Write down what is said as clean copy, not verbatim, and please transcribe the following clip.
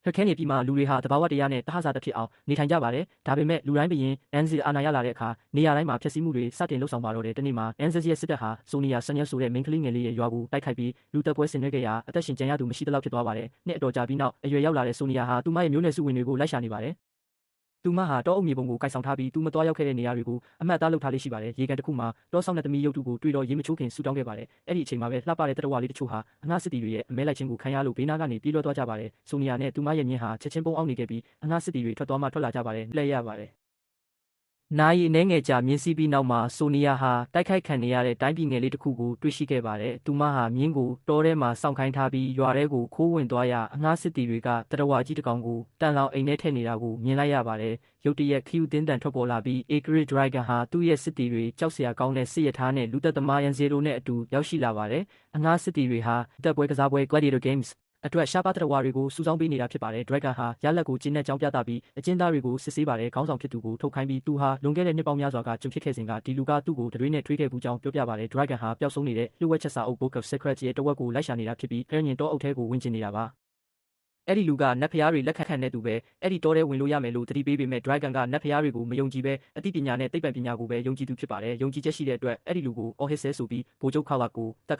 ခက်ခဲနေပြီးမှလူတွေဟာတဘာဝတရားနဲ့တဟဇာတဖြစ်အောင်နေထိုင်ကြပါတယ်ဒါပေမဲ့လူတိုင်းဘရင်အန်ဇီအာဏာရလာတဲ့အခါနေရာတိုင်းမှာဖျက်ဆီးမှုတွေစတင်လှုပ်ဆောင်ပါတော့တယ်တနေ့မှာအန်ဇီရဲ့စစ်တပ်ဟာဆိုနီယာဆန်ရက်ဆိုတဲ့မိန်းကလေးငယ်လေးရဲ့ရွာကိုတိုက်ခိုက်ပြီးလူတပ်ပွဲဆင်နွှဲခဲ့ရာအသက်ရှင်ကျန်ရသူမရှိသလောက်ဖြစ်သွားပါတယ်နှစ်အတော်ကြာပြီးနောက်အရွယ်ရောက်လာတဲ့ဆိုနီယာဟာသူမရဲ့မျိုးနွယ်စုဝင်တွေကိုလိုက်ရှာနေပါတယ်သူမဟာတောအုပ်မြေပုံကိုကိုက်ဆောင်ထားပြီးသူမတော်ရောက်ခဲ့တဲ့နေရာတွေကိုအမှတ်အသားလုပ်ထားလေးရှိပါတယ်ရေကန်တစ်ခုမှာတောဆောင်တဲ့သမီးရုပ်တုကိုတွေ့တော့ရေမချိုးခင်ဆူတောင်းခဲ့ပါတယ်အဲ့ဒီအချိန်မှာပဲလှပတဲ့တရဝလေးတချို့ဟာအငှားစစ်တီတွေရဲ့အမဲလိုက်ခြင်းကိုခံရလို့ဘေးနားကနေပြေးလွှတ်သွားကြပါတယ်ဆိုနီယာနဲ့သူမရဲ့မြင်းဟာချက်ချင်းပုံအောင်နေခဲ့ပြီးအငှားစစ်တီတွေထွက်သွားမှထွက်လာကြပါတယ်လှည့်ရပါတယ်နာရီအနှဲငယ်ကြာမြင်းစီးပြီးနောက်မှာဆိုနီယာဟာတိုက်ခိုက်ခံနေရတဲ့တိုင်းပြည်ငယ်လေးတစ်ခုကိုတွေ့ရှိခဲ့ပါတယ်။သူမဟာမြင်းကိုတောထဲမှာစောင့်ခိုင်းထားပြီးရွာထဲကိုခိုးဝင်သွားရအငှားစစ်တီတွေကတရဝကြီးတစ်ကောင်ကိုတန်လောင်အိမ်ထဲထည့်နေတာကိုမြင်လိုက်ရပါတယ်။ရုတ်တရက်ခီယူတင်းတန်ထွက်ပေါ်လာပြီး Acrid Dragon ဟာသူ့ရဲ့စစ်တီတွေကြောက်စရာကောင်းတဲ့စစ်ရထားနဲ့လူသက်သမားရန်ဇီရိုနဲ့အတူရောက်ရှိလာပါတယ်။အငှားစစ်တီတွေဟာတပ်ပွဲကစားပွဲ Gladiator Gamesအတွက်ရှားပါးတရဝါတွေကိုစုဆောင်းပေးနေတာဖြစ်ပါတယ်။ Dragon ဟာရလက်ကိုကျင်းနဲ့ကြောင်းပြသပြီးအကျဉ်းသားတွေကိုစစ်ဆေးပါတယ်။ခေါင်းဆောင်ဖြစ်သူကိုထုတ်ခိုင်းပြီးသူဟာလွန်ခဲ့တဲ့နှစ်ပေါင်းများစွာကကျွန်ဖြစ်ခဲ့စဉ်ကဒီလူကသူ့ကိုတရွေးနဲ့ထွေးခဲ့ဘူးကြောင်းပြောပြပါတယ်။ Dragon ဟာပျောက်ဆုံးနေတဲ့လျှို့ဝှက်ချက်စာအုပ် Book of Secrets ရဲ့တဝက်ကိုလိုက်ရှာနေတာဖြစ်ပြီးဖျက်ညင်တောအုပ်ထဲကိုဝင်ကျင်နေတာပါ။အဲ့ဒီလူကနတ်ဖျားတွေလက်ခံတဲ့သူပဲအဲ့ဒီတောထဲဝင်လို့ရမယ်လို့တတိပေးပေမဲ့ Dragon ကနတ်ဖျားတွေကိုမယုံကြည်ပဲအသိပညာနဲ့သိပ္ပံပညာကိုပဲယုံကြည်သူဖြစ်ပါတယ်။ယုံကြည်ချက်ရှိတဲ့အတွက်အဲ့ဒီလူကိုအော်ဟစ်ဆဲဆိုပြီးဗိုလ်ချုပ်ခါဝါကိုတတ်